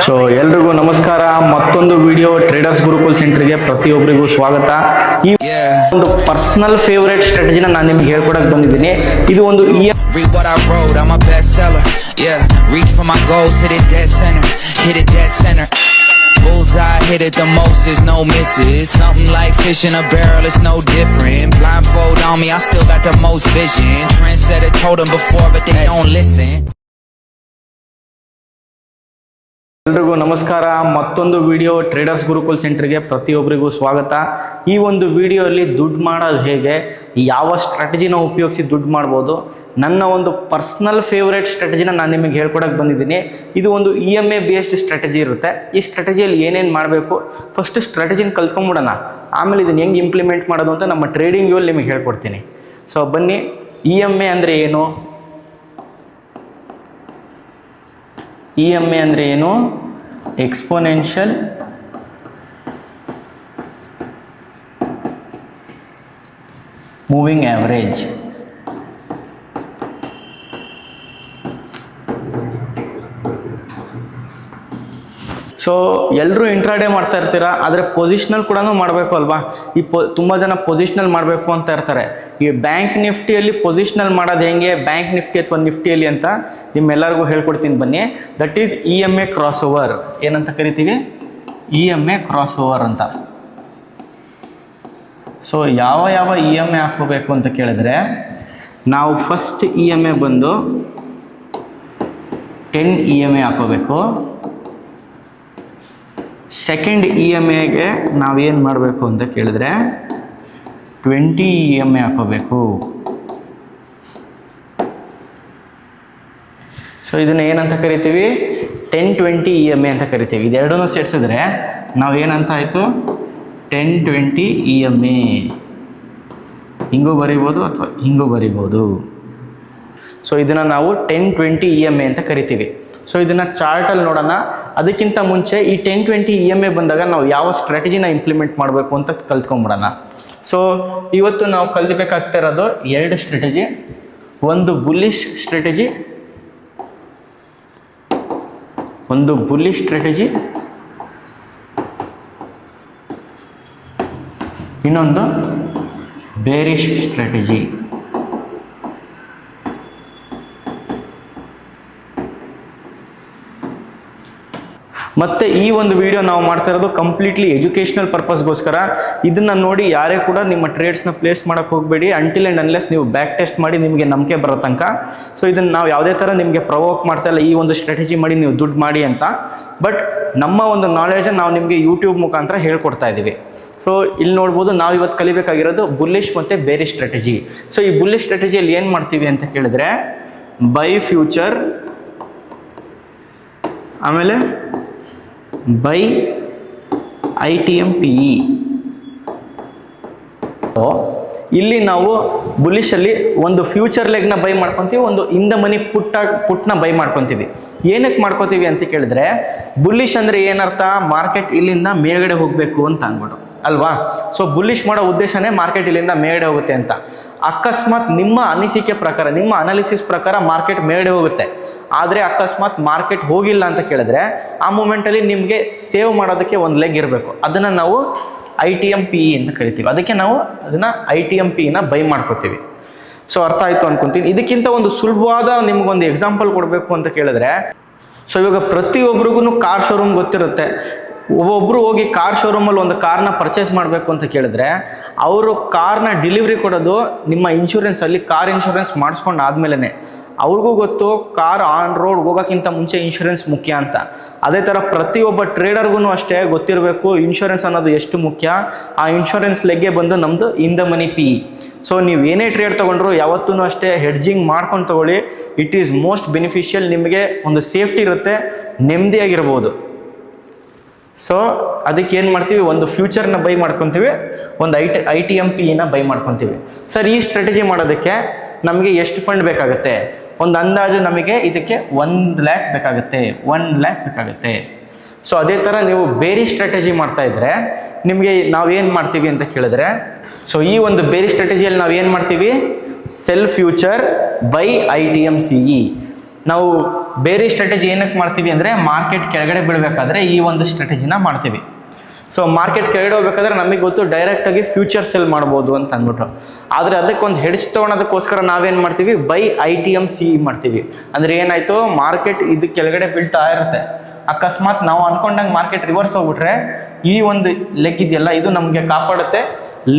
So ಎಲ್ರಿಗೂ ನಮಸ್ಕಾರ. ಮತ್ತೊಂದು ವಿಡಿಯೋ ಟ್ರೇಡರ್ಸ್ ಗುರುಕುಲ್ ಸೆಂಟರ್ಗೆ ಪ್ರತಿಯೊಬ್ಬರಿಗೂ ಸ್ವಾಗತ. ಈ ಒಂದು ಪರ್ಸನಲ್ ಫೇವರೇಟ್ ಸ್ಟ್ರಾಟಜಿನ ನಾನು ನಿಮ್ಗೆ ಹೇಳ್ಕೊಡಕ್ ಬಂದಿದ್ದೀನಿ. ಇದು ಒಂದು Read what I wrote, I'm a bestseller. Yeah, reach for my goals, hit it dead center, hit it dead center. Bullseye, hit it the most, there's no misses. Something like fish in a barrel, it's no different. Blindfold on me, I still got the most vision. Trendsetter told them before, but they don't listen. ಎಲ್ರಿಗೂ ನಮಸ್ಕಾರ. ಮತ್ತೊಂದು video traders gurukul ಸೆಂಟರ್ಗೆ ಪ್ರತಿಯೊಬ್ಬರಿಗೂ ಸ್ವಾಗತ. ಈ ಒಂದು ವಿಡಿಯೋಲ್ಲಿ ದುಡ್ಡು ಮಾಡೋದು ಹೇಗೆ, ಯಾವ ಸ್ಟ್ರಾಟಜಿನ ಉಪಯೋಗಿಸಿ ದುಡ್ಡು ಮಾಡ್ಬೋದು, ನನ್ನ ಒಂದು ಪರ್ಸ್ನಲ್ ಫೇವ್ರೇಟ್ ಸ್ಟ್ರಾಟಜಿನ ನಾನು ನಿಮಗೆ ಹೇಳ್ಕೊಡಕ್ಕೆ ಬಂದಿದ್ದೀನಿ. ಇದು ಒಂದು EMA ಬೇಸ್ಡ್ ಸ್ಟ್ರಾಟಜಿ ಇರುತ್ತೆ. ಈ ಸ್ಟ್ರಾಟಜಿಯಲ್ಲಿ ಏನೇನು ಮಾಡಬೇಕು, ಫಸ್ಟ್ ಸ್ಟ್ರಾಟಜಿನ ಕಲ್ತ್ಕೊಂಡ್ಬಿಡೋಣ, ಆಮೇಲೆ ಇದನ್ನು ಹೆಂಗೆ ಇಂಪ್ಲಿಮೆಂಟ್ ಮಾಡೋದು ಅಂತ ನಮ್ಮ ಟ್ರೇಡಿಂಗ್ ವ್ಯೂಲ್ಲಿ ನಿಮಗೆ ಹೇಳ್ಕೊಡ್ತೀನಿ. ಸೊ ಬನ್ನಿ, EMA ಅಂದರೆ ಏನು, EMA ಅಂದರೆ ಏನು, ಎಕ್ಸ್ಪೋನೆನ್ಷಿಯಲ್ ಮೂವಿಂಗ್ ಆ್ಯಾವ್ರೇಜ್. ಸೊ ಎಲ್ಲರೂ ಇಂಟ್ರಾಡೇ ಮಾಡ್ತಾ ಇರ್ತೀರಾ, ಆದರೆ ಪೊಸಿಷನಲ್ ಕೂಡ ಮಾಡಬೇಕು ಅಲ್ವಾ. ತುಂಬ ಜನ ಪೊಸಿಷನಲ್ ಮಾಡಬೇಕು ಅಂತ ಇರ್ತಾರೆ. ಈ ಬ್ಯಾಂಕ್ ನಿಫ್ಟಿಯಲ್ಲಿ ಪೊಸಿಷನಲ್ ಮಾಡೋದು ಹೆಂಗೆ, ಬ್ಯಾಂಕ್ ನಿಫ್ಟಿ ಅಥವಾ ನಿಫ್ಟಿಯಲ್ಲಿ ಅಂತ ನಿಮ್ಮೆಲ್ಲರಿಗೂ ಹೇಳ್ಕೊಡ್ತೀನಿ ಬನ್ನಿ. That is EMA cross over. ಏನಂತ ಕರಿತೀವಿ, EMA ಕ್ರಾಸ್ ಓವರ್ ಅಂತ. ಸೊ ಯಾವ EMA ಹಾಕೋಬೇಕು ಅಂತ ಕೇಳಿದ್ರೆ, ನಾವು ಫಸ್ಟ್ EMA ಬಂದು 10 EMA ಹಾಕೋಬೇಕು. ಸೆಕೆಂಡ್ EMAಗೆ ನಾವೇನು ಮಾಡಬೇಕು ಅಂತ ಕೇಳಿದ್ರೆ 20 EMA ಹಾಕೋಬೇಕು. ಸೊ ಇದನ್ನು ಏನಂತ ಕರಿತೀವಿ, 10-20 EMA ಅಂತ ಕರಿತೀವಿ. ಇದೆರಡನ್ನೂ ಸೇರಿಸಿದ್ರೆ ನಾವೇನಂತ ಆಯಿತು, 10-20 EMA. ಹಿಂಗೂ ಬರಿಬೋದು ಅಥವಾ ಹಿಂಗೂ ಬರಿಬೋದು. ಸೊ ಇದನ್ನು ನಾವು 10-20 EMA ಅಂತ ಕರಿತೀವಿ. ಸೊ ಇದನ್ನು ಚಾರ್ಟಲ್ಲಿ ನೋಡೋಣ. ಅದಕ್ಕಿಂತ ಮುಂಚೆ ಈ 10-20 EMA ಬಂದಾಗ ನಾವು ಯಾವ ಸ್ಟ್ರಾಟಜಿನ ಇಂಪ್ಲಿಮೆಂಟ್ ಮಾಡಬೇಕು ಅಂತ ಕಲ್ತ್ಕೊಂಡ್ಬಿಡೋಣ. ಸೊ ಇವತ್ತು ನಾವು ಕಲಿಬೇಕಾಗ್ತಾ ಇರೋದು 2 ಸ್ಟ್ರಾಟಜಿ. ಒಂದು ಬುಲ್ಲಿಶ್ ಸ್ಟ್ರಾಟಜಿ, ಇನ್ನೊಂದು ಬೇರಿಶ್ ಸ್ಟ್ರಾಟಜಿ. ಮತ್ತು ಈ ಒಂದು ವಿಡಿಯೋ ನಾವು ಮಾಡ್ತಾ ಇರೋದು ಕಂಪ್ಲೀಟ್ಲಿ ಎಜುಕೇಷನಲ್ ಪರ್ಪಸ್ಗೋಸ್ಕರ. ಇದನ್ನು ನೋಡಿ ಯಾರೇ ಕೂಡ ನಿಮ್ಮ ಟ್ರೇಡ್ಸ್ನ ಪ್ಲೇಸ್ ಮಾಡೋಕ್ಕೆ ಹೋಗಬೇಡಿ, ಅಂಟಿಲ್ ಆ್ಯಂಡ್ ಅನ್ಲೆಸ್ ನೀವು ಬ್ಯಾಕ್ ಟೆಸ್ಟ್ ಮಾಡಿ ನಿಮಗೆ ನಂಬಿಕೆ ಬರೋ ತನಕ. ಸೊ ಇದನ್ನು ನಾವು ಯಾವುದೇ ಥರ ನಿಮಗೆ ಪ್ರವೋಕ್ ಮಾಡ್ತಾ ಇಲ್ಲ, ಈ ಒಂದು ಸ್ಟ್ರಾಟಜಿ ಮಾಡಿ ನೀವು ದುಡ್ಡು ಮಾಡಿ ಅಂತ. ಬಟ್ ನಮ್ಮ ಒಂದು ನಾಲೆಡ್ಜನ್ನು ನಾವು ನಿಮಗೆ ಯೂಟ್ಯೂಬ್ ಮುಖಾಂತರ ಹೇಳ್ಕೊಡ್ತಾ ಇದ್ದೀವಿ. ಸೊ ಇಲ್ಲಿ ನೋಡ್ಬೋದು, ನಾವು ಇವತ್ತು ಕಲಿಬೇಕಾಗಿರೋದು ಬುಲ್ಲಿಶ್ ಮತ್ತು ಬೇರಿಶ್ ಸ್ಟ್ರಾಟಜಿ. ಸೊ ಈ ಬುಲ್ಲಿಶ್ ಸ್ಟ್ರಾಟಜಿಯಲ್ಲಿ ಏನು ಮಾಡ್ತೀವಿ ಅಂತ ಕೇಳಿದ್ರೆ, ಬೈ ಫ್ಯೂಚರ್, ಆಮೇಲೆ ಬೈ ITM PE. ಇಲ್ಲಿ ನಾವು ಬುಲ್ಲಿಶಲ್ಲಿ ಒಂದು ಫ್ಯೂಚರ್ ಲೆಗ್ನ ಬೈ ಮಾಡ್ಕೊತೀವಿ, ಒಂದು ಇನ್ ದ ಮನಿ ಪುಟ್ನ ಬೈ ಮಾಡ್ಕೊತೀವಿ. ಏನಕ್ಕೆ ಮಾಡ್ಕೋತೀವಿ ಅಂತ ಕೇಳಿದ್ರೆ, ಬುಲ್ಲಿಶ್ ಅಂದರೆ ಏನರ್ಥ, ಮಾರ್ಕೆಟ್ ಇಲ್ಲಿಂದ ಮೇಲ್ಗಡೆ ಹೋಗಬೇಕು ಅಂತ ಅಂದ್ಬಿಟ್ಟು ಅಲ್ವಾ. ಸೊ ಬುಲ್ಲಿಶ್ ಮಾಡೋ ಉದ್ದೇಶನೇ ಮಾರ್ಕೆಟ್ ಇಲ್ಲಿಂದ ಮೇಲ್ಗಡೆ ಹೋಗುತ್ತೆ ಅಂತ. ಅಕಸ್ಮಾತ್ ನಿಮ್ಮ ಅನಿಸಿಕೆ ಪ್ರಕಾರ, ನಿಮ್ಮ ಅನಾಲಿಸಿಸ್ ಪ್ರಕಾರ ಮಾರ್ಕೆಟ್ ಮೇಲ್ಗಡೆ ಹೋಗುತ್ತೆ, ಆದರೆ ಅಕಸ್ಮಾತ್ ಮಾರ್ಕೆಟ್ ಹೋಗಿಲ್ಲ ಅಂತ ಕೇಳಿದ್ರೆ ಆ ಮೂಮೆಂಟಲ್ಲಿ ನಿಮಗೆ ಸೇವ್ ಮಾಡೋದಕ್ಕೆ ಒಂದು ಲೆಗ್ ಇರಬೇಕು. ಅದನ್ನು ನಾವು ITM PE ಅಂತ ಕರಿತೀವಿ. ಅದಕ್ಕೆ ನಾವು ಅದನ್ನು ITM PEನ ಬೈ ಮಾಡ್ಕೋತೀವಿ. ಸೊ ಅರ್ಥ ಆಯಿತು ಅನ್ಕೊತೀನಿ. ಇದಕ್ಕಿಂತ ಒಂದು ಸುಲಭವಾದ ನಿಮಗೊಂದು ಎಕ್ಸಾಂಪಲ್ ಕೊಡಬೇಕು ಅಂತ ಕೇಳಿದ್ರೆ, ಸೊ ಇವಾಗ ಪ್ರತಿಯೊಬ್ಬರಿಗೂ ಕಾರ್ ಶೋರೂಮ್ ಗೊತ್ತಿರುತ್ತೆ. ಒಬ್ಬೊಬ್ಬರು ಹೋಗಿ ಕಾರ್ ಶೋರೂಮಲ್ಲಿ ಒಂದು ಕಾರ್ನ ಪರ್ಚೇಸ್ ಮಾಡಬೇಕು ಅಂತ ಕೇಳಿದ್ರೆ, ಅವರು ಕಾರ್ನ ಡೆಲಿವರಿ ಕೊಡೋದು ನಿಮ್ಮ ಇನ್ಶೂರೆನ್ಸಲ್ಲಿ, ಕಾರ್ ಇನ್ಶೂರೆನ್ಸ್ ಮಾಡಿಸ್ಕೊಂಡು ಆದಮೇಲೆ. ಅವ್ರಿಗೂ ಗೊತ್ತು ಕಾರ್ ಆನ್ ರೋಡ್ ಹೋಗೋಕ್ಕಿಂತ ಮುಂಚೆ ಇನ್ಶೂರೆನ್ಸ್ ಮುಖ್ಯ ಅಂತ. ಅದೇ ಥರ ಪ್ರತಿಯೊಬ್ಬ ಟ್ರೇಡರ್ಗೂ ಅಷ್ಟೇ ಗೊತ್ತಿರಬೇಕು ಇನ್ಶೂರೆನ್ಸ್ ಅನ್ನೋದು ಎಷ್ಟು ಮುಖ್ಯ. ಆ ಇನ್ಶೂರೆನ್ಸ್ ಲೆಗ್ಗೆ ಬಂದು ನಮ್ಮದು in the money PE. So ನೀವು ಏನೇ ಟ್ರೇಡ್ ತೊಗೊಂಡ್ರು ಯಾವತ್ತೂ ಅಷ್ಟೇ ಹೆಡ್ಜಿಂಗ್ ಮಾಡ್ಕೊಂಡು ತೊಗೊಳ್ಳಿ. It is most beneficial. ನಿಮಗೆ ಒಂದು ಸೇಫ್ಟಿ ಇರುತ್ತೆ, ನೆಮ್ಮದಿಯಾಗಿರ್ಬೋದು. ಸೊ ಅದಕ್ಕೆ ಏನು ಮಾಡ್ತೀವಿ, ಒಂದು ಫ್ಯೂಚರ್ನ ಬೈ ಮಾಡ್ಕೊತೀವಿ, ಒಂದು ITM PEನ ಬೈ ಮಾಡ್ಕೊತೀವಿ. ಸರ್ ಈ ಸ್ಟ್ರಾಟಜಿ ಮಾಡೋದಕ್ಕೆ ನಮಗೆ ಎಷ್ಟು ಫಂಡ್ ಬೇಕಾಗುತ್ತೆ, ಒಂದು ಅಂದಾಜು ನಮಗೆ ಇದಕ್ಕೆ 1 lakh ಬೇಕಾಗುತ್ತೆ, 1 lakh ಬೇಕಾಗುತ್ತೆ. ಸೊ ಅದೇ ಥರ ನೀವು ಬೇರೆ ಸ್ಟ್ರಾಟಜಿ ಮಾಡ್ತಾ ಇದ್ರೆ ನಿಮಗೆ ನಾವೇನು ಮಾಡ್ತೀವಿ ಅಂತ ಕೇಳಿದ್ರೆ, ಸೊ ಈ ಒಂದು ಬೇರೆ ಸ್ಟ್ರಾಟಜಿಯಲ್ಲಿ ನಾವು ಏನು ಮಾಡ್ತೀವಿ, cell future by ITM CE. ನಾವು ಬೇರೆ ಸ್ಟ್ರಾಟಜಿ ಏನಕ್ಕೆ ಮಾಡ್ತೀವಿ ಅಂದರೆ ಮಾರ್ಕೆಟ್ ಕೆಳಗಡೆ ಬೀಳಬೇಕಾದ್ರೆ ಈ ಒಂದು ಸ್ಟ್ರಾಟಜಿನ ಮಾಡ್ತೀವಿ. ಸೊ ಮಾರ್ಕೆಟ್ ಕೆಳಗಡೆ ಹೋಗ್ಬೇಕಾದ್ರೆ ನಮಗೆ ಗೊತ್ತು ಡೈರೆಕ್ಟಾಗಿ ಫ್ಯೂಚರ್ ಸೆಲ್ ಮಾಡ್ಬೋದು ಅಂತ ಅಂದ್ಬಿಟ್ಟು. ಆದರೆ ಅದಕ್ಕೊಂದು ಹೆಡ್ಜ್ ತೊಗೊಳೋದಕ್ಕೋಸ್ಕರ ನಾವೇನು ಮಾಡ್ತೀವಿ, ಬೈ ITMCE ಮಾಡ್ತೀವಿ. ಅಂದರೆ ಏನಾಯಿತು, ಮಾರ್ಕೆಟ್ ಇದು ಕೆಳಗಡೆ ಬೀಳ್ತಾ ಇರುತ್ತೆ, ಅಕಸ್ಮಾತ್ ನಾವು ಅನ್ಕೊಂಡಂಗೆ ಮಾರ್ಕೆಟ್ ರಿವರ್ಸ್ ಹೋಗ್ಬಿಟ್ರೆ ಈ ಒಂದು ಲೆಗ್ ಇದೆಯಲ್ಲ ಇದು ನಮಗೆ ಕಾಪಾಡುತ್ತೆ,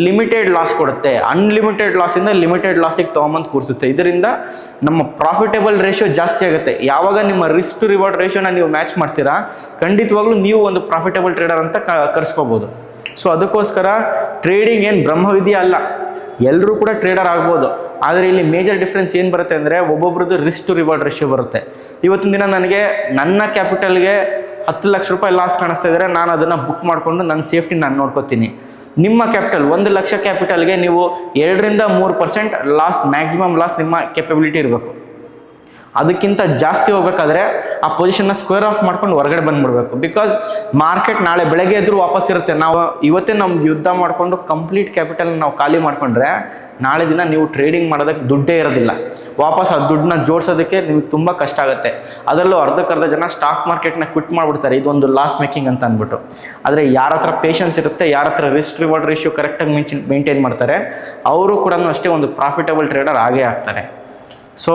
ಲಿಮಿಟೆಡ್ ಲಾಸ್ ಕೊಡುತ್ತೆ. ಅನ್ಲಿಮಿಟೆಡ್ ಲಾಸಿಂದ ಲಿಮಿಟೆಡ್ ಲಾಸಿಗೆ ತೊಗೊಂಬಂದು ಕೂರಿಸುತ್ತೆ. ಇದರಿಂದ ನಮ್ಮ ಪ್ರಾಫಿಟೇಬಲ್ ರೇಷಿಯೋ ಜಾಸ್ತಿ ಆಗುತ್ತೆ. ಯಾವಾಗ ನಿಮ್ಮ ರಿಸ್ಕ್ ಟು ರಿವಾರ್ಡ್ ರೇಷಿಯೋನ ನೀವು ಮ್ಯಾಚ್ ಮಾಡ್ತೀರಾ, ಖಂಡಿತವಾಗ್ಲೂ ನೀವು ಒಂದು ಪ್ರಾಫಿಟೇಬಲ್ ಟ್ರೇಡರ್ ಅಂತ ಕರ್ಸ್ಕೋಬೋದು. ಸೊ ಅದಕ್ಕೋಸ್ಕರ ಟ್ರೇಡಿಂಗ್ ಏನು ಬ್ರಹ್ಮವಿದ್ಯೆ ಅಲ್ಲ, ಎಲ್ಲರೂ ಕೂಡ ಟ್ರೇಡರ್ ಆಗ್ಬೋದು. ಆದರೆ ಇಲ್ಲಿ ಮೇಜರ್ ಡಿಫ್ರೆನ್ಸ್ ಏನು ಬರುತ್ತೆ ಅಂದರೆ ಒಬ್ಬೊಬ್ರದ್ದು ರಿಸ್ಕ್ ಟು ರಿವಾರ್ಡ್ ರೇಷಿಯೋ ಬರುತ್ತೆ. ಇವತ್ತಿನ ದಿನ ನನಗೆ ನನ್ನ ಕ್ಯಾಪಿಟಲ್ಗೆ 10 ಲಕ್ಷ ರೂಪಾಯಿ ಲಾಸ್ ಕಾಣಿಸ್ತಾ ಇದ್ದರೆ ನಾನು ಅದನ್ನು ಬುಕ್ ಮಾಡಿಕೊಂಡು ನನ್ನ ಸೇಫ್ಟಿ ನಾನು ನೋಡ್ಕೋತೀನಿ. ನಿಮ್ಮ ಕ್ಯಾಪಿಟಲ್ 1 ಲಕ್ಷ ಕ್ಯಾಪಿಟಲ್ಗೆ ನೀವು 2-3% ಲಾಸ್, ಮ್ಯಾಕ್ಸಿಮಮ್ ಲಾಸ್ ನಿಮ್ಮ ಕೆಪಬಿಲಿಟಿ ಇರಬೇಕು. ಅದಕ್ಕಿಂತ ಜಾಸ್ತಿ ಹೋಗ್ಬೇಕಾದ್ರೆ ಆ ಪೊಸಿಷನ್ನ ಸ್ಕ್ವೇರ್ ಆಫ್ ಮಾಡ್ಕೊಂಡು ಹೊರಗಡೆ ಬಂದ್ಬಿಡ್ಬೇಕು. ಬಿಕಾಸ್ ಮಾರ್ಕೆಟ್ ನಾಳೆ ಬೆಳಗ್ಗೆ ಎದ್ರು ವಾಪಸ್ ಇರುತ್ತೆ. ನಾವು ಇವತ್ತೇ ನಮ್ಗೆ ಯುದ್ಧ ಮಾಡಿಕೊಂಡು ಕಂಪ್ಲೀಟ್ ಕ್ಯಾಪಿಟಲ್ ನಾವು ಖಾಲಿ ಮಾಡ್ಕೊಂಡ್ರೆ ನಾಳೆ ದಿನ ನೀವು ಟ್ರೇಡಿಂಗ್ ಮಾಡೋದಕ್ಕೆ ದುಡ್ಡೇ ಇರೋದಿಲ್ಲ. ವಾಪಸ್ ಆ ದುಡ್ಡನ್ನ ಜೋಡಿಸೋದಕ್ಕೆ ನಿಮ್ಗೆ ತುಂಬ ಕಷ್ಟ ಆಗುತ್ತೆ. ಅದರಲ್ಲೂ ಅರ್ಧಕ್ಕರ್ಧ ಜನ ಸ್ಟಾಕ್ ಮಾರ್ಕೆಟ್ನ ಕ್ವಿಟ್ ಮಾಡಿಬಿಡ್ತಾರೆ, ಇದೊಂದು ಲಾಸ್ ಮೇಕಿಂಗ್ ಅಂತ ಅಂದ್ಬಿಟ್ಟು. ಆದರೆ ಯಾರ ಹತ್ರ ಪೇಷನ್ಸ್ ಇರುತ್ತೆ, ಯಾರ ಹತ್ರ ರಿಸ್ಕ್ ರಿವಾರ್ಡ್ ರೇಷಿಯೋ ಕರೆಕ್ಟಾಗಿ ಮೇಂಟೈನ್ ಮಾಡ್ತಾರೆ, ಅವರು ಕೂಡ ಅಷ್ಟೇ ಒಂದು ಪ್ರಾಫಿಟಬಲ್ ಟ್ರೇಡರ್ ಆಗೇ ಆಗ್ತಾರೆ. ಸೊ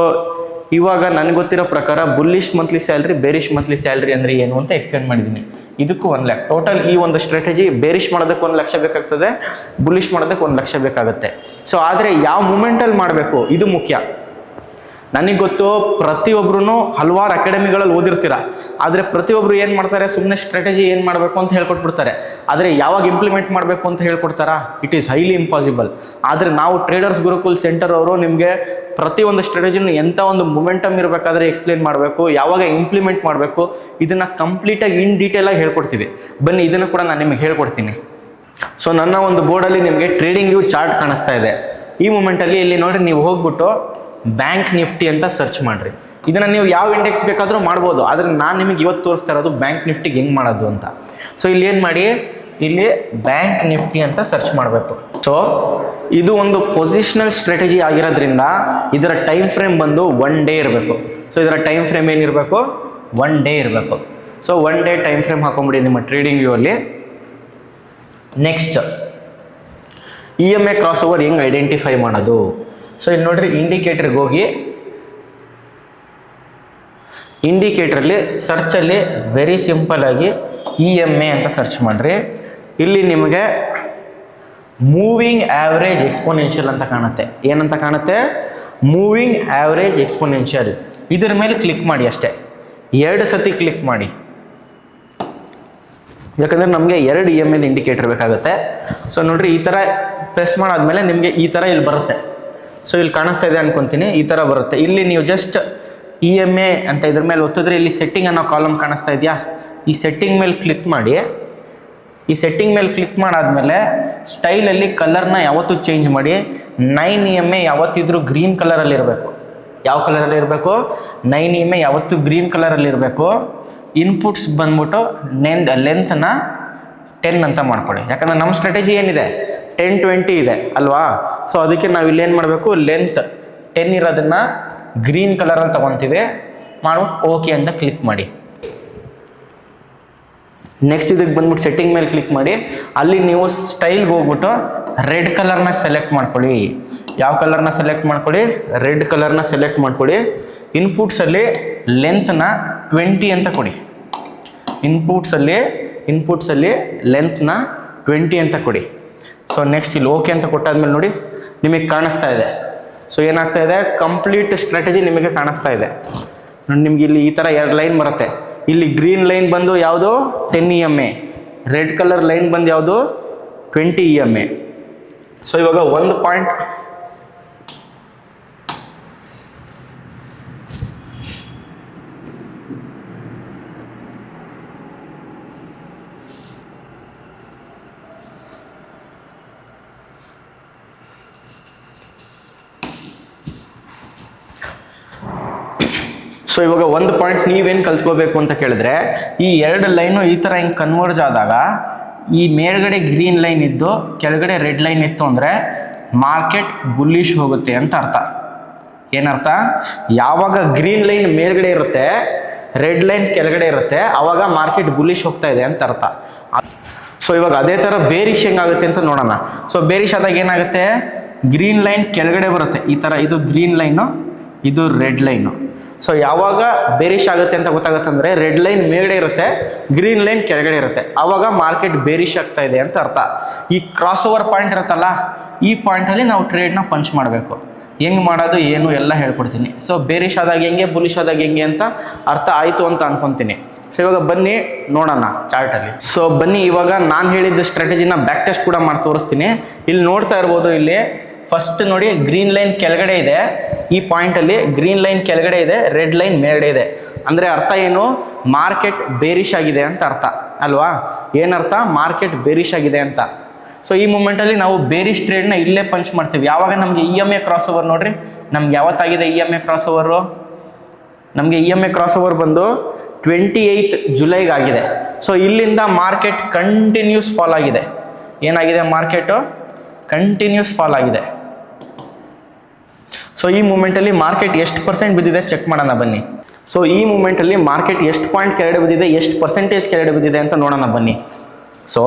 ಇವಾಗ ನನಗೆ ಗೊತ್ತಿರೋ ಪ್ರಕಾರ bullish monthly salary, bearish monthly salary ಅಂದರೆ ಏನು ಅಂತ ಎಕ್ಸ್ಪ್ಲೇನ್ ಮಾಡಿದ್ದೀನಿ. ಇದಕ್ಕೂ 1 ಲಕ್ಷ ಟೋಟಲ್. ಈ ಒಂದು ಸ್ಟ್ರಾಟಜಿ ಬೇರಿಶ್ ಮಾಡೋದಕ್ಕೆ 1 ಲಕ್ಷ ಬೇಕಾಗ್ತದೆ, ಬುಲ್ಲಿಶ್ ಮಾಡೋದಕ್ಕೆ 1 ಲಕ್ಷ ಬೇಕಾಗುತ್ತೆ. ಸೊ ಆದರೆ ಯಾವ ಮೂಮೆಂಟಲ್ಲಿ ಮಾಡಬೇಕು ಇದು ಮುಖ್ಯ. ನನಗೆ ಗೊತ್ತು ಪ್ರತಿಯೊಬ್ಬರೂ ಹಲವಾರು ಅಕಾಡೆಮಿಗಳಲ್ಲಿ ಓದಿರ್ತೀರ, ಆದರೆ ಪ್ರತಿಯೊಬ್ಬರು ಏನು ಮಾಡ್ತಾರೆ, ಸುಮ್ಮನೆ ಸ್ಟ್ರಾಟಜಿ ಏನು ಮಾಡಬೇಕು ಅಂತ ಹೇಳ್ಕೊಟ್ಬಿಡ್ತಾರೆ. ಆದರೆ ಯಾವಾಗ ಇಂಪ್ಲಿಮೆಂಟ್ ಮಾಡಬೇಕು ಅಂತ ಹೇಳ್ಕೊಡ್ತಾರಾ, ಇಟ್ ಈಸ್ ಹೈಲಿ ಇಂಪಾಸಿಬಲ್. ಆದರೆ ನಾವು ಟ್ರೇಡರ್ಸ್ ಗುರುಕುಲ್ ಸೆಂಟರ್ ಅವರು ನಿಮಗೆ ಪ್ರತಿಯೊಂದು ಸ್ಟ್ರಾಟಜಿನೂ ಎಂಥ ಒಂದು ಮೊಮೆಂಟಮ್ ಇರಬೇಕಾದ್ರೆ ಎಕ್ಸ್ಪ್ಲೇನ್ ಮಾಡಬೇಕು, ಯಾವಾಗ ಇಂಪ್ಲಿಮೆಂಟ್ ಮಾಡಬೇಕು, ಇದನ್ನು ಕಂಪ್ಲೀಟಾಗಿ ಇನ್ ಡೀಟೇಲಾಗಿ ಹೇಳ್ಕೊಡ್ತೀವಿ. ಬನ್ನಿ ಇದನ್ನು ಕೂಡ ನಾನು ನಿಮಗೆ ಹೇಳ್ಕೊಡ್ತೀನಿ. ಸೊ ನನ್ನ ಒಂದು ಬೋರ್ಡಲ್ಲಿ ನಿಮಗೆ ಟ್ರೇಡಿಂಗ್ ವ್ಯೂ ಚಾರ್ಟ್ ಕಾಣಿಸ್ತಾ ಇದೆ. ಈ ಮೂಮೆಂಟಲ್ಲಿ ಇಲ್ಲಿ ನೋಡಿರಿ, ನೀವು ಹೋಗ್ಬಿಟ್ಟು ಬ್ಯಾಂಕ್ ನಿಫ್ಟಿ ಅಂತ ಸರ್ಚ್ ಮಾಡಿರಿ. ಇದನ್ನು ನೀವು ಯಾವ ಇಂಡೆಕ್ಸ್ ಬೇಕಾದರೂ ಮಾಡ್ಬೋದು, ಆದರೆ ನಾನು ನಿಮಗೆ ಇವತ್ತು ತೋರಿಸ್ತಾ ಇರೋದು ಬ್ಯಾಂಕ್ ನಿಫ್ಟಿಗೆ ಹೆಂಗೆ ಮಾಡೋದು ಅಂತ. ಸೊ ಇಲ್ಲಿ ಏನು ಮಾಡಿ, ಇಲ್ಲಿ ಬ್ಯಾಂಕ್ ನಿಫ್ಟಿ ಅಂತ ಸರ್ಚ್ ಮಾಡಬೇಕು. ಸೊ ಇದು ಒಂದು ಪೊಸಿಷನಲ್ ಸ್ಟ್ರಾಟಜಿ ಆಗಿರೋದ್ರಿಂದ ಇದರ ಟೈಮ್ ಫ್ರೇಮ್ ಬಂದು 1 ಡೇ ಇರಬೇಕು. ಸೊ ಇದರ ಟೈಮ್ ಫ್ರೇಮ್ ಏನಿರಬೇಕು, 1 ಡೇ ಇರಬೇಕು. ಸೊ 1 ಡೇ ಟೈಮ್ ಫ್ರೇಮ್ ಹಾಕೊಂಬಿಡಿ ನಿಮ್ಮ ಟ್ರೇಡಿಂಗ್ ವ್ಯೂ ಅಲ್ಲಿ. ನೆಕ್ಸ್ಟ್ EMA ಕ್ರಾಸ್ ಓವರ್ ಹೆಂಗೆ ಐಡೆಂಟಿಫೈ ಮಾಡೋದು. ಸೊ ಇಲ್ಲಿ ನೋಡ್ರಿ, ಇಂಡಿಕೇಟರ್ಗೆ ಹೋಗಿ ಇಂಡಿಕೇಟ್ರಲ್ಲಿ ಸರ್ಚಲ್ಲಿ ವೆರಿ ಸಿಂಪಲ್ ಆಗಿ EMA ಅಂತ ಸರ್ಚ್ ಮಾಡಿರಿ. ಇಲ್ಲಿ ನಿಮಗೆ ಮೂವಿಂಗ್ ಆ್ಯಾವ್ರೇಜ್ ಎಕ್ಸ್ಪೋನೆನ್ಷಿಯಲ್ ಅಂತ ಕಾಣುತ್ತೆ. ಏನಂತ ಕಾಣುತ್ತೆ, ಮೂವಿಂಗ್ ಆ್ಯಾವ್ರೇಜ್ ಎಕ್ಸ್ಪೋನೆನ್ಷಿಯಲ್. ಇದ್ರ ಮೇಲೆ ಕ್ಲಿಕ್ ಮಾಡಿ ಅಷ್ಟೇ, 2 ಸತಿ ಕ್ಲಿಕ್ ಮಾಡಿ. ಯಾಕಂದರೆ ನಮಗೆ 2 EMA ಇಂಡಿಕೇಟರ್ ಬೇಕಾಗುತ್ತೆ. ಸೊ ನೋಡ್ರಿ, ಈ ಥರ ಪ್ರೆಸ್ ಮಾಡಾದ್ಮೇಲೆ ನಿಮಗೆ ಈ ಥರ ಇಲ್ಲಿ ಬರುತ್ತೆ. ಸೊ ಇಲ್ಲಿ ಕಾಣಿಸ್ತಾ ಇದೆ ಅನ್ಕೊತೀನಿ, ಈ ಥರ ಬರುತ್ತೆ. ಇಲ್ಲಿ ನೀವು ಜಸ್ಟ್ EMA ಅಂತ ಇದ್ರ ಮೇಲೆ ಒತ್ತಿದ್ರೆ ಇಲ್ಲಿ ಸೆಟ್ಟಿಂಗ್ ಅನ್ನೋ ಕಾಲಮ್ ಕಾಣಿಸ್ತಾ ಇದೆಯಾ, ಈ ಸೆಟ್ಟಿಂಗ್ ಮೇಲೆ ಕ್ಲಿಕ್ ಮಾಡಿ. ಈ ಸೆಟ್ಟಿಂಗ್ ಮೇಲೆ ಕ್ಲಿಕ್ ಮಾಡಾದ್ಮೇಲೆ ಸ್ಟೈಲಲ್ಲಿ ಕಲರ್ನ ಯಾವತ್ತೂ ಚೇಂಜ್ ಮಾಡಿ. 9 EMA ಯಾವತ್ತಿದ್ರೂ ಗ್ರೀನ್ ಕಲರಲ್ಲಿ ಇರಬೇಕು. ಯಾವ ಕಲರಲ್ಲಿ ಇರಬೇಕು, 9 EMA ಯಾವತ್ತೂ ಗ್ರೀನ್ ಕಲರಲ್ಲಿ ಇರಬೇಕು. ಇನ್ಪುಟ್ಸ್ ಬಂದ್ಬಿಟ್ಟು ಲೆಂತ್ನ 10 ಅಂತ ಮಾಡ್ಕೊಳ್ಳಿ. ಯಾಕಂದರೆ ನಮ್ಮ ಸ್ಟ್ರಾಟಜಿ ಏನಿದೆ, 10-20 ಇದೆ ಅಲ್ವಾ. ಸೊ ಅದಕ್ಕೆ ನಾವು ಇಲ್ಲಿ ಏನು ಮಾಡಬೇಕು, ಲೆಂತ್ 10 ಇರೋದನ್ನು ಗ್ರೀನ್ ಕಲರಲ್ಲಿ ತೊಗೊತೀವಿ. ಮಾಡ್ಬಿಟ್ಟು ಓಕೆ ಅಂತ ಕ್ಲಿಕ್ ಮಾಡಿ. ನೆಕ್ಸ್ಟ್ ಇದಕ್ಕೆ ಬಂದ್ಬಿಟ್ಟು ಸೆಟ್ಟಿಂಗ್ ಮೇಲೆ ಕ್ಲಿಕ್ ಮಾಡಿ. ಅಲ್ಲಿ ನೀವು ಸ್ಟೈಲ್ಗೆ ಹೋಗ್ಬಿಟ್ಟು ರೆಡ್ ಕಲರ್ನ ಸೆಲೆಕ್ಟ್ ಮಾಡ್ಕೊಳ್ಳಿ. ಯಾವ ಕಲರ್ನ ಸೆಲೆಕ್ಟ್ ಮಾಡ್ಕೊಳ್ಳಿ, ರೆಡ್ ಕಲರ್ನ ಸೆಲೆಕ್ಟ್ ಮಾಡ್ಕೊಳ್ಳಿ. ಇನ್ಪುಟ್ಸಲ್ಲಿ ಲೆಂತ್ನ 20 ಅಂತ ಕೊಡಿ. ಇನ್ಪುಟ್ಸಲ್ಲಿ ಲೆಂತ್ನ 20 ಅಂತ ಕೊಡಿ. ಸೊ ನೆಕ್ಸ್ಟ್ ಇಲ್ಲಿ ಓಕೆ ಅಂತ ಕೊಟ್ಟಾದ್ಮೇಲೆ ನೋಡಿ ನಿಮಗೆ ಕಾಣಿಸ್ತಾ ಇದೆ. ಸೊ ಏನಾಗ್ತಾ ಇದೆ, ಕಂಪ್ಲೀಟ್ ಸ್ಟ್ರಾಟಜಿ ನಿಮಗೆ ಕಾಣಿಸ್ತಾ ಇದೆ. ನಿಮ್ಗೆ ಇಲ್ಲಿ ಈ ಥರ 2 ಲೈನ್ ಬರುತ್ತೆ. ಇಲ್ಲಿ ಗ್ರೀನ್ ಲೈನ್ ಬಂದು ಯಾವುದು, 10 EMA. ರೆಡ್ ಕಲರ್ ಲೈನ್ ಬಂದು ಯಾವುದು, 20 EMA. ಸೊ ಇವಾಗ ಒಂದು ಪಾಯಿಂಟ್ ಸೊ ಇವಾಗ ಒಂದು ಪಾಯಿಂಟ್ ನೀವೇನು ಕಲ್ತ್ಕೋಬೇಕು ಅಂತ ಕೇಳಿದ್ರೆ, ಈ 2 ಲೈನು ಈ ಥರ ಹಿಂಗೆ ಕನ್ವರ್ಜ್ ಆದಾಗ ಈ ಮೇಲ್ಗಡೆ ಗ್ರೀನ್ ಲೈನ್ ಇದ್ದು ಕೆಳಗಡೆ ರೆಡ್ ಲೈನ್ ಇತ್ತು ಅಂದರೆ ಮಾರ್ಕೆಟ್ ಬುಲ್ಲಿಶ್ ಹೋಗುತ್ತೆ ಅಂತ ಅರ್ಥ. ಏನರ್ಥ? ಯಾವಾಗ ಗ್ರೀನ್ ಲೈನ್ ಮೇಲ್ಗಡೆ ಇರುತ್ತೆ, ರೆಡ್ ಲೈನ್ ಕೆಳಗಡೆ ಇರುತ್ತೆ, ಅವಾಗ ಮಾರ್ಕೆಟ್ ಬುಲಿಶ್ ಹೋಗ್ತಾ ಇದೆ ಅಂತ ಅರ್ಥ. ಸೊ ಇವಾಗ ಅದೇ ಥರ ಬೇರಿಶ್ ಹೆಂಗಾಗುತ್ತೆ ಅಂತ ನೋಡೋಣ. ಸೊ ಬೇರಿಶ್ ಆದಾಗ ಏನಾಗುತ್ತೆ, ಗ್ರೀನ್ ಲೈನ್ ಕೆಳಗಡೆ ಬರುತ್ತೆ ಈ ಥರ, ಇದು ಗ್ರೀನ್ ಲೈನು, ಇದು ರೆಡ್ ಲೈನು. ಸೊ ಯಾವಾಗ ಬೇರಿಶ್ ಆಗುತ್ತೆ ಅಂತ ಗೊತ್ತಾಗುತ್ತೆ ಅಂದರೆ ರೆಡ್ ಲೈನ್ ಮೇಲ್ಗಡೆ ಇರುತ್ತೆ, ಗ್ರೀನ್ ಲೈನ್ ಕೆಳಗಡೆ ಇರುತ್ತೆ, ಆವಾಗ ಮಾರ್ಕೆಟ್ ಬೇರಿಶ್ ಆಗ್ತಾ ಇದೆ ಅಂತ ಅರ್ಥ. ಈ ಕ್ರಾಸ್ ಓವರ್ ಪಾಯಿಂಟ್ ಇರುತ್ತಲ್ಲ, ಈ ಪಾಯಿಂಟಲ್ಲಿ ನಾವು ಟ್ರೇಡ್ನ ಪಂಚ್ ಮಾಡಬೇಕು. ಹೆಂಗೆ ಮಾಡೋದು ಏನು ಎಲ್ಲ ಹೇಳ್ಕೊಡ್ತೀನಿ. ಸೊ ಬೇರಿಶ್ ಆದಾಗ ಹೆಂಗೆ, ಬುಲಿಶ್ ಆದಾಗ ಹೆಂಗೆ ಅಂತ ಅರ್ಥ ಆಯಿತು ಅಂತ ಅನ್ಕೊತೀನಿ. ಸೊ ಇವಾಗ ಬನ್ನಿ ನೋಡೋಣ ಚಾರ್ಟಲ್ಲಿ. ಸೊ ಬನ್ನಿ ಇವಾಗ ನಾನು ಹೇಳಿದ್ದ ಸ್ಟ್ರಾಟಜಿನ ಬ್ಯಾಕ್ ಟೆಸ್ಟ್ ಕೂಡ ಮಾಡಿ ತೋರಿಸ್ತೀನಿ. ಇಲ್ಲಿ ನೋಡ್ತಾ ಇರ್ಬೋದು, ಇಲ್ಲಿ ಫಸ್ಟ್ ನೋಡಿ ಗ್ರೀನ್ ಲೈನ್ ಕೆಳಗಡೆ ಇದೆ, ಈ ಪಾಯಿಂಟಲ್ಲಿ ಗ್ರೀನ್ ಲೈನ್ ಕೆಳಗಡೆ ಇದೆ, ರೆಡ್ ಲೈನ್ ಮೇಲ್ಗಡೆ ಇದೆ. ಅಂದರೆ ಅರ್ಥ ಏನು, ಮಾರ್ಕೆಟ್ ಬೇರಿಶ್ ಆಗಿದೆ ಅಂತ ಅರ್ಥ ಅಲ್ವಾ? ಏನರ್ಥ? ಮಾರ್ಕೆಟ್ ಬೇರಿಶ್ ಆಗಿದೆ ಅಂತ. ಸೊ ಈ ಮೂಮೆಂಟಲ್ಲಿ ನಾವು ಬೇರಿಶ್ ಟ್ರೇಡ್ನ ಇಲ್ಲೇ ಪಂಚ್ ಮಾಡ್ತೀವಿ. ಯಾವಾಗ ನಮಗೆ EMA ಕ್ರಾಸ್ ಓವರ್ ನೋಡ್ರಿ, ನಮ್ಗೆ ಯಾವತ್ತಾಗಿದೆ EMA ಕ್ರಾಸ್ ಓವರು? ನಮಗೆ EMA ಕ್ರಾಸ್ ಓವರ್ ಬಂದು 28 ಜುಲೈಗೆ ಆಗಿದೆ. ಸೊ ಇಲ್ಲಿಂದ ಮಾರ್ಕೆಟ್ ಕಂಟಿನ್ಯೂಸ್ ಫಾಲ್ ಆಗಿದೆ. ಏನಾಗಿದೆ? ಮಾರ್ಕೆಟು ಕಂಟಿನ್ಯೂಸ್ ಫಾಲ್ ಆಗಿದೆ. ಸೊ ಈ ಮೂಮೆಂಟಲ್ಲಿ ಮಾರ್ಕೆಟ್ ಎಷ್ಟು % ಬಿದ್ದಿದೆ ಚೆಕ್ ಮಾಡೋಣ ಬನ್ನಿ. ಸೊ ಈ ಮೂಮೆಂಟಲ್ಲಿ ಮಾರ್ಕೆಟ್ ಎಷ್ಟು ಪಾಯಿಂಟ್ ಕೆಳಗಡೆ ಬಿದ್ದಿದೆ, ಎಷ್ಟು ಪರ್ಸೆಂಟೇಜ್ ಕೆಳಗಡೆ ಬಿದ್ದಿದೆ ಅಂತ ನೋಡೋಣ ಬನ್ನಿ. ಸೊ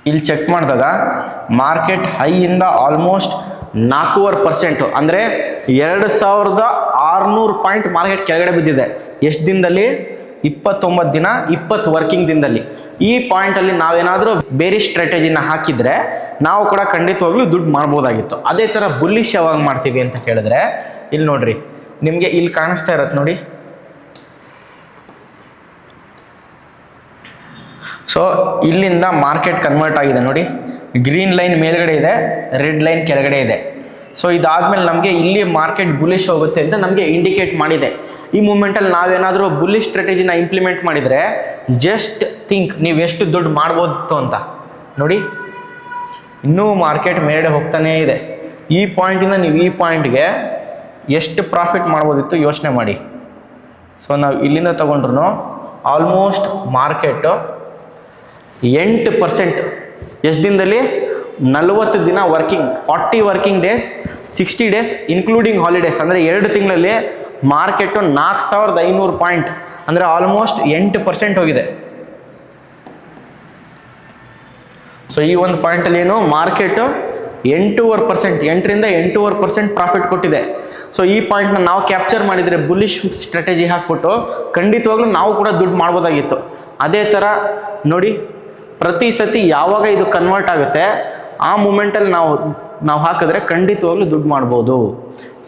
ಇಲ್ಲಿ ಚೆಕ್ ಮಾಡಿದಾಗ ಮಾರ್ಕೆಟ್ ಹೈಯಿಂದ ಆಲ್ಮೋಸ್ಟ್ 4.5%, ಅಂದರೆ 2600 ಪಾಯಿಂಟ್ ಮಾರ್ಕೆಟ್ ಕೆಳಗಡೆ ಬಿದ್ದಿದೆ. ಎಷ್ಟು ದಿನದಲ್ಲಿ? 29 ದಿನ, 20 ವರ್ಕಿಂಗ್ ದಿನದಲ್ಲಿ. ಈ ಪಾಯಿಂಟಲ್ಲಿ ನಾವೇನಾದರೂ ಬೇರೆ ಸ್ಟ್ರಾಟಜಿನ ಹಾಕಿದರೆ ನಾವು ಕೂಡ ಖಂಡಿತವಾಗ್ಲೂ ದುಡ್ಡು ಮಾಡ್ಬೋದಾಗಿತ್ತು. ಅದೇ ಥರ ಬುಲ್ಲಿಶ್ ಯಾವಾಗ ಮಾಡ್ತೀವಿ ಅಂತ ಕೇಳಿದ್ರೆ ಇಲ್ಲಿ ನೋಡ್ರಿ, ನಿಮಗೆ ಇಲ್ಲಿ ಕಾಣಿಸ್ತಾ ಇರತ್ತೆ ನೋಡಿ. ಸೊ ಇಲ್ಲಿಂದ ಮಾರ್ಕೆಟ್ ಕನ್ವರ್ಟ್ ಆಗಿದೆ ನೋಡಿ, ಗ್ರೀನ್ ಲೈನ್ ಮೇಲ್ಗಡೆ ಇದೆ, ರೆಡ್ ಲೈನ್ ಕೆಳಗಡೆ ಇದೆ. ಸೊ ಇದಾದ್ಮೇಲೆ ನಮಗೆ ಇಲ್ಲಿ ಮಾರ್ಕೆಟ್ ಬುಲಿಶ್ ಹೋಗುತ್ತೆ ಅಂತ ನಮಗೆ ಇಂಡಿಕೇಟ್ ಮಾಡಿದೆ. ಈ ಮೂಮೆಂಟಲ್ಲಿ ನಾವೇನಾದರೂ ಬುಲ್ಲಿಶ್ ಸ್ಟ್ರಾಟಜಿನ ಇಂಪ್ಲಿಮೆಂಟ್ ಮಾಡಿದರೆ ಜಸ್ಟ್ ಥಿಂಕ್, ನೀವು ಎಷ್ಟು ದುಡ್ಡು ಮಾಡ್ಬೋದಿತ್ತು ಅಂತ ನೋಡಿ. ಇನ್ನೂ ಮಾರ್ಕೆಟ್ ಮೇಲ್ಗಡೆ ಹೋಗ್ತಾನೇ ಇದೆ. ಈ ಪಾಯಿಂಟಿಂದ ನೀವು ಈ ಪಾಯಿಂಟ್ಗೆ ಎಷ್ಟು ಪ್ರಾಫಿಟ್ ಮಾಡ್ಬೋದಿತ್ತು ಯೋಚನೆ ಮಾಡಿ. ಸೊ ನಾವು ಇಲ್ಲಿಂದ ತಗೊಂಡ್ರು ಆಲ್ಮೋಸ್ಟ್ ಮಾರ್ಕೆಟು 8% ಎಷ್ಟು ದಿನದಲ್ಲಿ? 40 ದಿನ working, 40 working days, 60 days including holidays, ಅಂದರೆ 2 ತಿಂಗಳಲ್ಲಿ ಮಾರ್ಕೆಟು 4500 ಪಾಯಿಂಟ್, ಅಂದರೆ ಆಲ್ಮೋಸ್ಟ್ 8% ಹೋಗಿದೆ. ಸೊ ಈ ಒಂದು ಪಾಯಿಂಟಲ್ಲಿ ಏನು, ಮಾರ್ಕೆಟು 8.5%, 8ರಿಂದ 8.5% ಪ್ರಾಫಿಟ್ ಕೊಟ್ಟಿದೆ. ಸೊ ಈ ಪಾಯಿಂಟ್ನ ನಾವು ಕ್ಯಾಪ್ಚರ್ ಮಾಡಿದರೆ ಬುಲ್ಲಿಶ್ ಸ್ಟ್ರಾಟಜಿ ಹಾಕ್ಬಿಟ್ಟು ಖಂಡಿತವಾಗ್ಲೂ ನಾವು ಕೂಡ ದುಡ್ಡು ಮಾಡ್ಬೋದಾಗಿತ್ತು. ಅದೇ ಥರ ನೋಡಿ, ಪ್ರತಿ ಸತಿ ಯಾವಾಗ ಇದು ಕನ್ವರ್ಟ್ ಆಗುತ್ತೆ ಆ ಮೂಮೆಂಟಲ್ಲಿ ನಾವು ಹಾಕಿದ್ರೆ ಖಂಡಿತವಾಗ್ಲೂ ದುಡ್ಡು ಮಾಡ್ಬೋದು.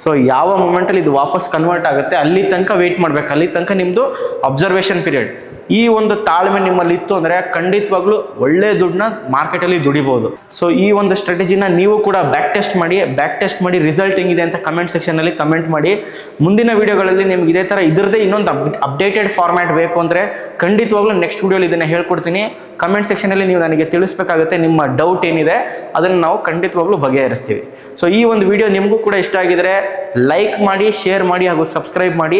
ಸೊ ಯಾವ ಮೂಮೆಂಟಲ್ಲಿ ಇದು ವಾಪಸ್ ಕನ್ವರ್ಟ್ ಆಗುತ್ತೆ ಅಲ್ಲಿ ತನಕ ವೆಯ್ಟ್ ಮಾಡಬೇಕು. ಅಲ್ಲಿ ತನಕ ನಿಮ್ಮದು ಅಬ್ಸರ್ವೇಷನ್ ಪೀರಿಯಡ್. ಈ ಒಂದು ತಾಳ್ಮೆ ನಿಮ್ಮಲ್ಲಿ ಇತ್ತು ಅಂದರೆ ಖಂಡಿತವಾಗ್ಲೂ ಒಳ್ಳೆ ದುಡ್ಡನ್ನ ಮಾರ್ಕೆಟಲ್ಲಿ ದುಡಿಬೋದು. ಸೊ ಈ ಒಂದು ಸ್ಟ್ರಾಟಜಿನ ನೀವು ಕೂಡ ಬ್ಯಾಕ್ ಟೆಸ್ಟ್ ಮಾಡಿ ರಿಸಲ್ಟ್ ಹೆಂಗಿದೆ ಅಂತ ಕಮೆಂಟ್ ಸೆಕ್ಷನಲ್ಲಿ ಕಮೆಂಟ್ ಮಾಡಿ. ಮುಂದಿನ ವೀಡಿಯೋಗಳಲ್ಲಿ ನಿಮ್ಗೆ ಇದೇ ಥರ ಇದರದೇ ಇನ್ನೊಂದು ಅಪ್ಡೇಟೆಡ್ ಫಾರ್ಮ್ಯಾಟ್ ಬೇಕು ಅಂದರೆ ಖಂಡಿತವಾಗ್ಲೂ ನೆಕ್ಸ್ಟ್ ವೀಡಿಯೋಲಿ ಇದನ್ನು ಹೇಳ್ಕೊಡ್ತೀನಿ. ಕಮೆಂಟ್ ಸೆಕ್ಷನಲ್ಲಿ ನೀವು ನನಗೆ ತಿಳಿಸ್ಬೇಕಾಗುತ್ತೆ ನಿಮ್ಮ ಡೌಟ್ ಏನಿದೆ, ಅದನ್ನು ನಾವು ಖಂಡಿತವಾಗ್ಲೂ ಬಗೆಹರಿಸ್ತೀವಿ. ಸೊ ಈ ಒಂದು ವಿಡಿಯೋ ನಿಮಗೂ ಕೂಡ ಇಷ್ಟ ಆಗಿದ್ರೆ ಲೈಕ್ ಮಾಡಿ, ಶೇರ್ ಮಾಡಿ ಹಾಗೂ ಸಬ್ಸ್ಕ್ರೈಬ್ ಮಾಡಿ.